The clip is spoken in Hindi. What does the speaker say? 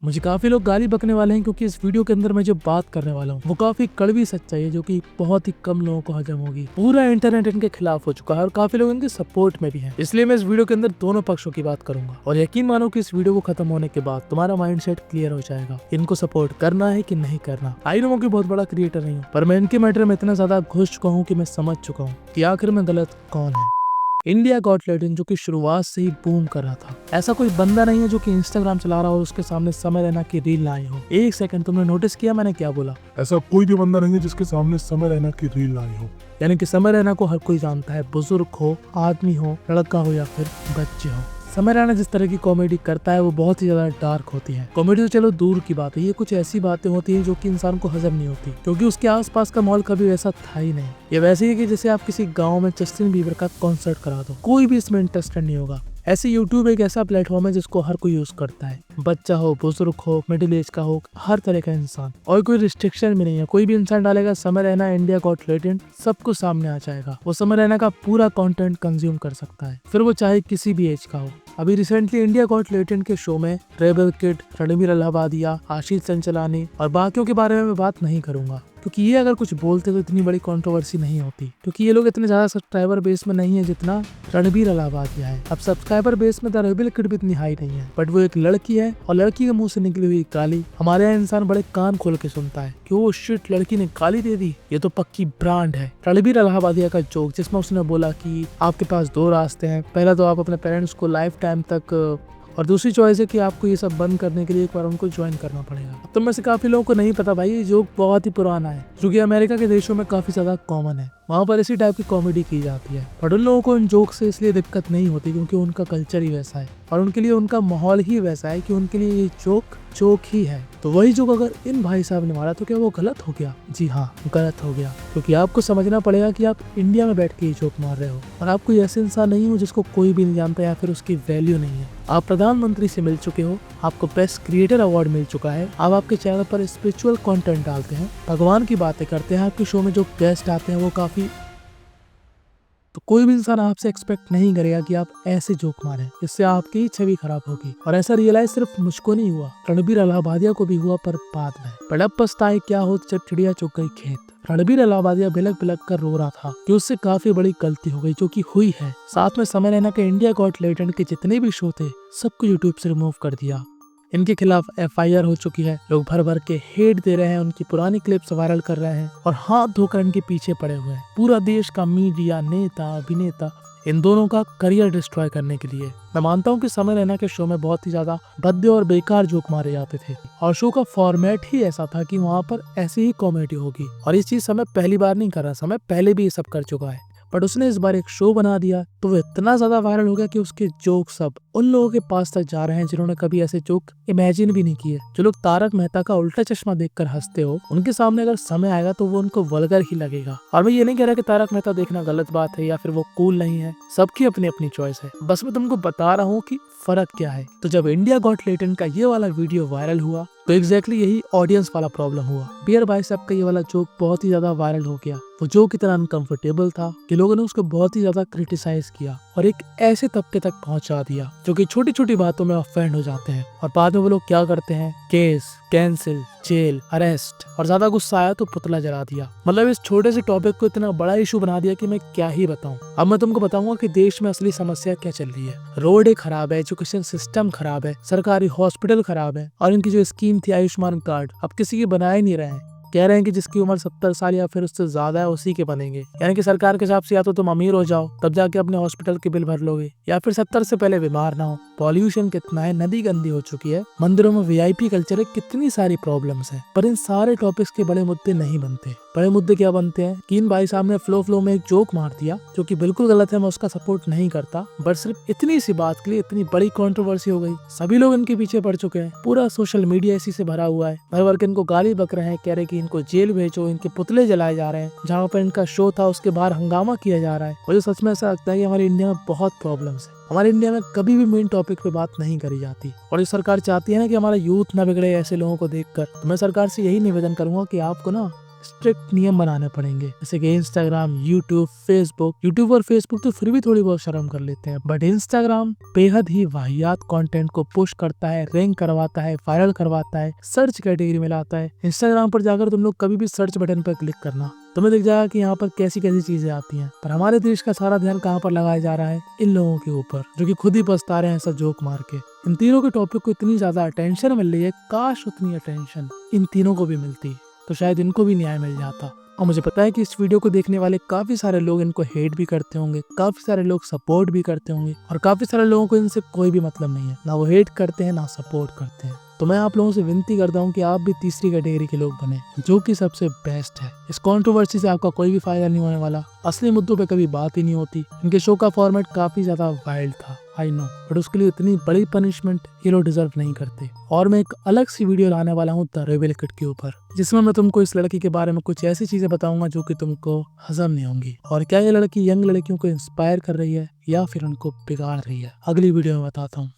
मुझे काफी लोग गाली बकने वाले हैं क्योंकि इस वीडियो के अंदर मैं जो बात करने वाला हूँ वो काफी कड़वी सच्चाई है जो कि बहुत ही कम लोगों को हजम होगी। पूरा इंटरनेट इनके खिलाफ हो चुका है और काफी लोग इनके सपोर्ट में भी हैं। इसलिए मैं इस वीडियो के अंदर दोनों पक्षों की बात करूंगा और यकीन मानो कि इस वीडियो को खत्म होने के बाद तुम्हारा माइंडसेट क्लियर हो जाएगा, इनको सपोर्ट करना है कि नहीं करना। आई नो कि बहुत बड़ा क्रिएटर नहीं हूँ, पर मैं इनके मैटर में इतना ज्यादा घुस चुका हूँ कि मैं समझ चुका हूँ कि आखिर में गलत कौन है। इंडिया गॉट टैलेंट जो कि शुरुआत से ही बूम कर रहा था। ऐसा कोई बंदा नहीं है जो कि इंस्टाग्राम चला रहा हो और उसके सामने समय रैना की रील ना आई हो। एक सेकंड, तुमने नोटिस किया मैंने क्या बोला? ऐसा कोई भी बंदा नहीं है जिसके सामने समय रैना की रील आई हो। यानी कि समय रैना को हर कोई जानता है, बुजुर्ग हो, आदमी हो, लड़का हो या फिर बच्चे हो। समय रैना जिस तरह की कॉमेडी करता है वो बहुत ही ज्यादा डार्क होती है। कॉमेडी तो चलो दूर की बात है, ये कुछ ऐसी बातें होती है जो कि इंसान को हजम नहीं होती क्योंकि उसके आसपास का माहौल कभी वैसा था ही नहीं। ये वैसे ही है कि जैसे आप किसी गांव में जस्टिन बीबर का कॉन्सर्ट करा दो, कोई भी इसमें इंटरेस्टेड नहीं होगा। ऐसे यूट्यूब एक ऐसा प्लेटफॉर्म है जिसको हर कोई यूज करता है, बच्चा हो, बुजुर्ग हो, मिडिल एज का हो, हर तरह का इंसान, और कोई रिस्ट्रिक्शन भी नहीं है। कोई भी इंसान डालेगा समय रैना इंडिया गॉट टैलेंट, सब कुछ सामने आ जाएगा। वो समय रैना का पूरा कंटेंट कंज्यूम कर सकता है, फिर वो चाहे किसी भी एज का हो। अभी रिसेंटली इंडिया गॉट टैलेंट के शो में रेबल किड, रणबीर अलाहाबादिया, आशीष चंचलानी और बाकियों के बारे में मैं बात नहीं करूंगा क्योंकि ये अगर कुछ बोलते तो इतनी बड़ी कंट्रोवर्सी नहीं होती, क्योंकि ये लोग इतने ज्यादा सब्सक्राइबर बेस में नहीं है जितना रणबीर अलाहाबादिया है। अब सब्सक्राइबर बेस में तो रेबल किड भी इतनी हाई नहीं है, बट वो एक लड़की है और लड़की के मुंह से निकली हुई गाली हमारे यहाँ इंसान बड़े कान खोल के सुनता है कि वो शिट, लड़की ने गाली दे दी, ये तो पक्की ब्रांड है। रणबीर अलाहाबादिया का जोक जिसमें उसने बोला कि आपके पास दो रास्ते हैं, पहला तो आप अपने पेरेंट्स को लाइफ टाइम तक, और दूसरी चॉइस है कि आपको ये सब बंद करने के लिए एक बार उनको ज्वाइन करना पड़ेगा। अब तो में से काफी लोगों को नहीं पता भाई, ये जोक बहुत ही पुराना है जो कि अमेरिका के देशों में काफी ज्यादा कॉमन है। वहाँ पर इसी टाइप की कॉमेडी की जाती है, पर उन लोगों को इन जोक से इसलिए दिक्कत नहीं होती क्योंकि उनका कल्चर ही वैसा है और उनके लिए उनका माहौल ही वैसा है कि उनके लिए ये जोक ही है। तो वही जोक अगर इन भाई साहब ने मारा तो क्या वो गलत हो गया? जी हाँ, गलत हो गया, क्योंकि आपको समझना पड़ेगा कि आप इंडिया में बैठ के ये जोक मार रहे हो और आप कोई ऐसे इंसान नहीं हो जिसको कोई भी नहीं जानता या फिर उसकी वैल्यू नहीं है। आप प्रधानमंत्री से मिल चुके हो, आपको बेस्ट क्रिएटर अवार्ड मिल चुका है, आप आपके चैनल पर स्पिरिचुअल कंटेंट डालते हैं, भगवान की बातें करते हैं, आपके शो में जो गेस्ट आते हैं वो काफी, तो कोई भी इंसान आपसे एक्सपेक्ट नहीं करेगा कि आप ऐसे जोक मारें, इससे आपकी ही छवि खराब होगी। और ऐसा रियलाइज सिर्फ मुझको नहीं हुआ, रणबीर अलाहाबादिया को भी हुआ, पर बाद में। पर अब पछताए क्या हो जब चिड़िया चुग गई खेत। रणबीर अलाहाबादिया बिलक बिलक कर रो रहा था कि उससे काफी बड़ी गलती हो गई जो कि हुई है। साथ में समय रैना के इंडिया गॉट टैलेंट के जितने भी शो थे सबको यूट्यूब से रिमूव कर दिया। इनके खिलाफ FIR हो चुकी है, लोग भर भर के हेट दे रहे हैं, उनकी पुरानी क्लिप्स वायरल कर रहे हैं और हाथ धोकर इनके पीछे पड़े हुए हैं। पूरा देश का मीडिया, नेता, अभिनेता इन दोनों का करियर डिस्ट्रॉय करने के लिए। मैं मानता हूँ कि समय रैना के शो में बहुत ही ज्यादा भद्दे और बेकार जोक मारे जाते थे और शो का फॉर्मेट ही ऐसा था कि वहाँ पर ऐसी ही कॉमेडी होगी, और ये चीज समय पहली बार नहीं कर रहा, समय पहले भी ये सब कर चुका है। बट उसने इस बार एक शो बना दिया तो वो इतना ज्यादा वायरल हो गया कि उसके जोक सब उन लोगों के पास तक जा रहे हैं जिन्होंने कभी ऐसे जोक इमेजिन भी नहीं किए। जो लोग तारक मेहता का उल्टा चश्मा देखकर हंसते हो, उनके सामने अगर समय आएगा तो वो उनको वल्गर ही लगेगा। और मैं ये नहीं कह रहा कि तारक मेहता देखना गलत बात है या फिर वो कूल नहीं है, सबकी अपनी अपनी चॉइस है, बस मैं तुमको बता रहा हूँ कि फर्क क्या है। तो जब इंडिया गॉट टैलेंट का ये वाला वीडियो वायरल हुआ तो एग्जैक्टली यही ऑडियंस वाला प्रॉब्लम हुआ। बियर भाई साहब का ये वाला जोक बहुत ही ज्यादा वायरल हो गया। वो जोक इतना अनकंफर्टेबल था कि लोगों ने उसको बहुत ही ज्यादा क्रिटिसाइज किया और एक ऐसे तबके तक पहुंचा दिया जो कि छोटी छोटी बातों में ऑफेंड हो जाते हैं, और बाद में वो लोग क्या करते हैं, केस, कैंसिल, जेल, अरेस्ट, और ज्यादा गुस्सा आया तो पुतला जला दिया। मतलब इस छोटे से टॉपिक को इतना बड़ा इशू बना दिया कि मैं क्या ही बताऊं। अब मैं तुमको बताऊंगा कि देश में असली समस्या क्या चल रही है। रोड खराब है, एजुकेशन सिस्टम खराब है, सरकारी हॉस्पिटल खराब है, और इनकी जो स्कीम थी आयुष्मान कार्ड अब किसी के बना ही नहीं रहे हैं। कह रहे हैं कि जिसकी उम्र 70 साल या फिर उससे ज्यादा है उसी के बनेंगे, यानी कि सरकार के हिसाब से या तो तुम अमीर हो जाओ तब जाके अपने हॉस्पिटल के बिल भर लोगे, या फिर 70 से पहले बीमार ना हो। पॉल्यूशन कितना है, नदी गंदी हो चुकी है, मंदिरों में VIP कल्चर है, कितनी सारी प्रॉब्लम्स हैं। पर इन सारे टॉपिक्स के बड़े मुद्दे नहीं बनते। बड़े मुद्दे क्या बनते हैं कि इन भाई साहब ने फ्लो में एक जोक मार दिया जो कि बिल्कुल गलत है, मैं उसका सपोर्ट नहीं करता, बट सिर्फ इतनी सी बात के लिए इतनी बड़ी कंट्रोवर्सी हो गई। सभी लोग इनके पीछे पड़ चुके हैं, पूरा सोशल मीडिया इसी से भरा हुआ है। भर भर के इनको गाली बक रहे हैं, कह रहे कि इनको जेल भेजो, इनके पुतले जलाए जा रहे हैं, जहाँ पर इनका शो था उसके बाहर हंगामा किया जा रहा है। मुझे सच में ऐसा लगता है कि हमारे इंडिया में बहुत प्रॉब्लम्स है। हमारे इंडिया में कभी भी मेन टॉपिक पे बात नहीं करी जाती, और ये सरकार चाहती है ना कि हमारा यूथ ना बिगड़े ऐसे लोगों को देखकर। तो मैं सरकार से यही निवेदन करूंगा कि आपको ना स्ट्रिक्ट नियम बनाने पड़ेंगे, जैसे कि इंस्टाग्राम, यूट्यूब और फेसबुक तो फिर भी थोड़ी बहुत शर्म कर लेते हैं, बट इंस्टाग्राम बेहद ही वाहियात कंटेंट को पुश करता है, रैंक करवाता है, वायरल करवाता है, सर्च कैटेगरी में लाता है। इंस्टाग्राम पर जाकर तुम लोग कभी भी सर्च बटन पर क्लिक करना, तुम्हें दिख जाएगा कि यहाँ पर कैसी कैसी चीजें आती हैं। पर हमारे देश का सारा ध्यान कहाँ पर लगाया जा रहा है? इन लोगों के ऊपर, जो कि खुद ही पछता रहे हैं ऐसा जोक मार के। इन तीनों के टॉपिक को इतनी ज्यादा अटेंशन मिल रही है, काश उतनी अटेंशन इन तीनों को भी मिलती तो शायद इनको भी न्याय मिल जाता। और मुझे पता है कि इस वीडियो को देखने वाले काफी सारे लोग इनको हेट भी करते होंगे, काफी सारे लोग सपोर्ट भी करते होंगे, और काफी सारे लोगों को इनसे कोई भी मतलब नहीं है, ना वो हेट करते हैं ना सपोर्ट करते हैं। तो मैं आप लोगों से विनती करता हूँ कि आप भी तीसरी कैटेगरी के लोग बने, जो कि सबसे बेस्ट है। इस कंट्रोवर्सी से आपका कोई भी फायदा नहीं होने वाला, असली मुद्दों पे कभी बात ही नहीं होती। इनके शो का फॉर्मेट काफी ज्यादा वाइल्ड था, आई नो, बट उसके लिए इतनी बड़ी पनिशमेंट ये लोग डिजर्व नहीं करते। और मैं एक अलग सी वीडियो लाने वाला हूँ द रेबेल किड के ऊपर, जिसमें मैं तुमको इस लड़की के बारे में कुछ ऐसी चीजें बताऊंगा जो कि तुमको हजम नहीं होंगी। और क्या ये लड़की यंग लड़कियों को इंस्पायर कर रही है या फिर उनको बिगाड़ रही है, अगली वीडियो में बताता हूँ।